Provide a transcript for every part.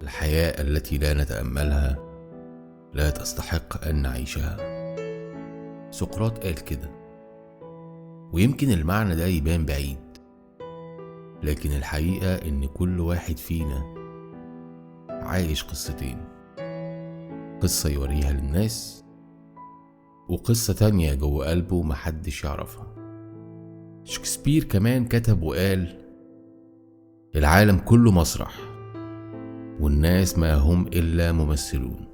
الحياة التي لا نتأملها لا تستحق أن نعيشها. سقراط قال كده، ويمكن المعنى ده يبان بعيد، لكن الحقيقة إن كل واحد فينا عايش قصتين، قصة يوريها للناس وقصة تانية جوه قلبه محدش يعرفها. شكسبير كمان كتب وقال: العالم كله مسرح والناس ما هم إلا ممثلون.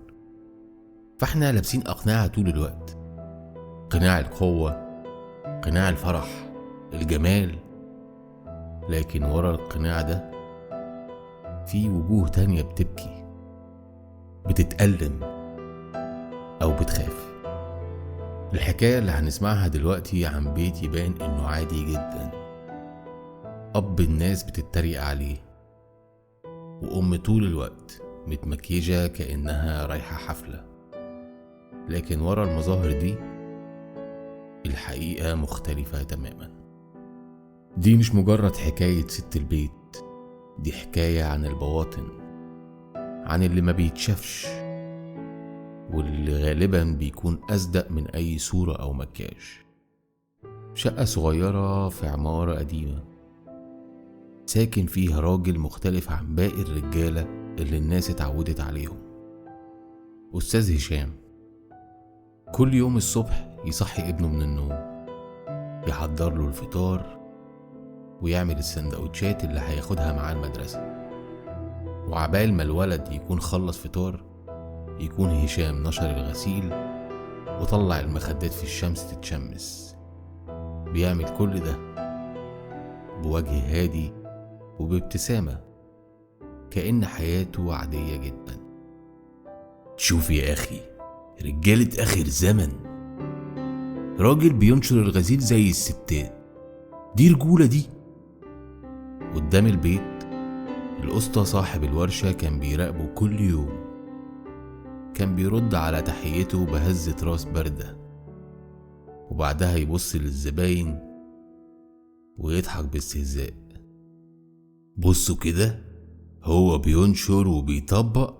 فاحنا لابسين أقنعة طول الوقت، قناع القوة، قناع الفرح، الجمال، لكن ورا القناع ده في وجوه تانية بتبكي، بتتألم أو بتخاف. الحكاية اللي هنسمعها دلوقتي عن بيت يبان إنه عادي جدا، أب الناس بتتريق عليه، وأم طول الوقت متمكيجة كأنها رايحة حفلة، لكن ورا المظاهر دي الحقيقة مختلفة تماما. دي مش مجرد حكاية ست البيت، دي حكاية عن البواطن، عن اللي ما بيتشافش واللي غالبا بيكون أصدق من أي صورة أو مكياج. شقة صغيرة في عمارة قديمة ساكن فيها راجل مختلف عن باقي الرجالة اللي الناس اتعودت عليهم، أستاذ هشام. كل يوم الصبح يصحي ابنه من النوم، يحضر له الفطار ويعمل السندوتشات اللي هياخدها معاه المدرسة، وعبال ما الولد يكون خلص فطار يكون هشام نشر الغسيل وطلع المخدات في الشمس تتشمس. بيعمل كل ده بوجه هادي وبابتسامة كأن حياته عادية جدا. شوف يا أخي، رجالة آخر زمن، راجل بينشر الغسيل زي الستات، دي رجولة دي. قدام البيت الأسطى صاحب الورشة كان بيراقبه كل يوم، كان بيرد على تحيته بهزة راس باردة، وبعدها يبص للزباين ويضحك باستهزاء. بصوا كده، هو بينشر وبيطبق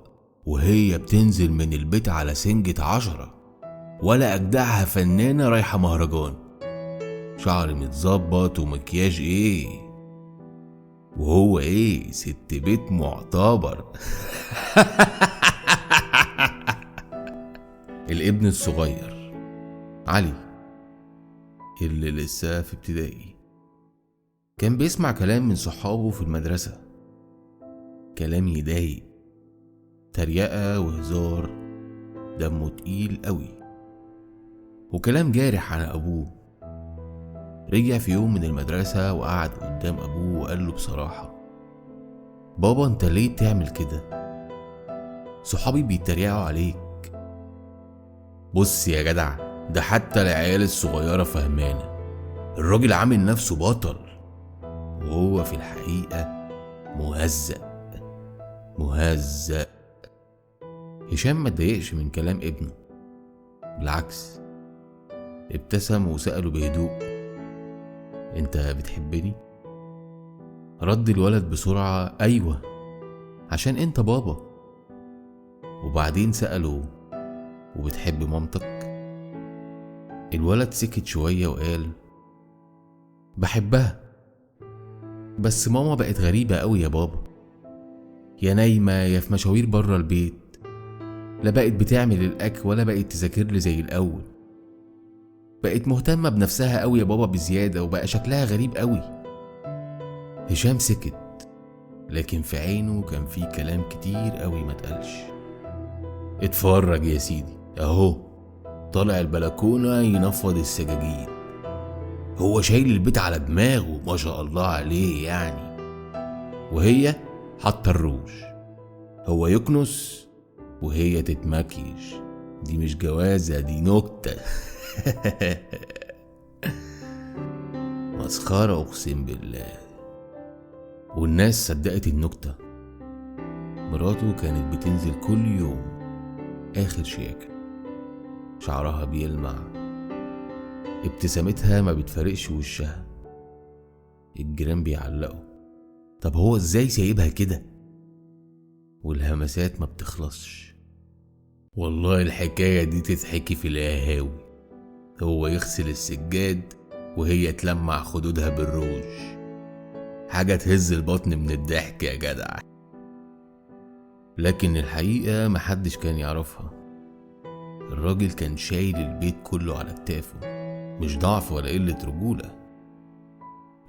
وهي بتنزل من البيت على سنجة 10، ولا أجدعها فنانة رايحة مهرجان، شعر متظبط ومكياج ايه، وهو ايه، ست بيت معتبر. الابن الصغير علي اللي لسه في ابتدائي كان بيسمع كلام من صحابه في المدرسة، كلام يضايق، تريقة وهزار دمه تقيل قوي، وكلام جارح عن أبوه. رجع في يوم من المدرسة وقعد قدام أبوه وقال له بصراحة: بابا انت ليه بتعمل كده؟ صحابي بيتريقوا عليك. بص يا جدع، ده حتى العيال الصغيرة فهمانة، الراجل عامل نفسه بطل وهو في الحقيقة مهزأ. هشام ما اتضايقش من كلام ابنه، بالعكس ابتسم وسأله بهدوء: انت بتحبني؟ رد الولد بسرعة: ايوه، عشان انت بابا. وبعدين سأله: وبتحب مامتك؟ الولد سكت شوية وقال: بحبها، بس ماما بقت غريبة قوي يا بابا، يا نايمة يا في مشاوير برا البيت، لا بقت بتعمل الأكل ولا بقت تذاكر لي زي الأول، بقت مهتمة بنفسها قوي يا بابا بزيادة، وبقى شكلها غريب قوي. هشام سكت، لكن في عينه كان في كلام كتير قوي ما اتقالش. اتفرج يا سيدي، اهو طالع البلكونة ينفض السجاجيد، هو شايل البيت على دماغه ما شاء الله عليه يعني، وهي حاطة الروج، هو يكنس وهي تتمكيش، دي مش جوازة، دي نكتة. مسخرة اقسم بالله. والناس صدقت النكتة. مراته كانت بتنزل كل يوم اخر شياكة، شعرها بيلمع، ابتسامتها ما بتفارقش وشها. الجيران بيعلقوا: طب هو ازاي سايبها كده؟ والهمسات ما بتخلصش. والله الحكاية دي تتحكي في القهاوي، هو يغسل السجاد وهي تلمع خدودها بالروج، حاجة تهز البطن من الضحك يا جدع. لكن الحقيقة محدش كان يعرفها. الراجل كان شايل البيت كله على كتافه، مش ضعف ولا قلة رجولة،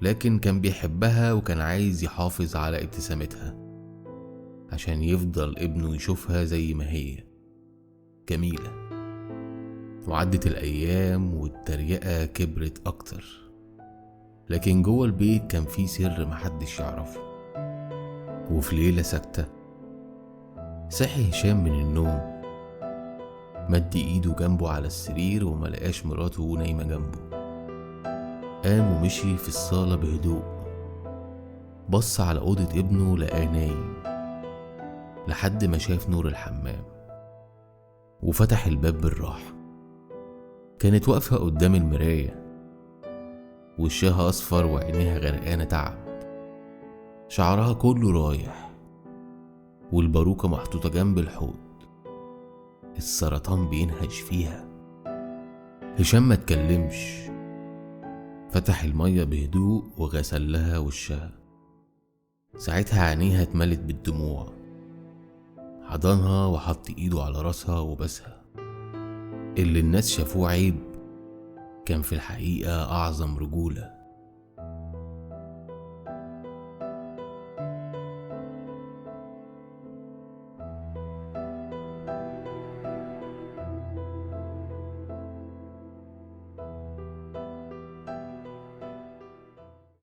لكن كان بيحبها وكان عايز يحافظ على ابتسامتها عشان يفضل ابنه يشوفها زي ما هي جميلة. وعدت الأيام والتريقة كبرت أكتر، لكن جوه البيت كان في سر محدش يعرفه. وفي ليلة ساكتة صحي هشام من النوم، مد ايده جنبه على السرير وملقاش مراته نايمة جنبه. قام ومشي في الصالة بهدوء، بص على أوضة ابنه لقاه نايم لحد ما شاف نور الحمام وفتح الباب بالراحة. كانت واقفة قدام المراية، وشها أصفر وعينيها غرقانة تعب، شعرها كله رايح والباروكة محطوطة جنب الحوض، السرطان بينهش فيها. هشام ما اتكلمش، فتح المية بهدوء وغسل لها وشها. ساعتها عينيها اتملت بالدموع، حضنها وحط ايده على راسها وبسها. اللي الناس شافوه عيب كان في الحقيقة أعظم رجولة.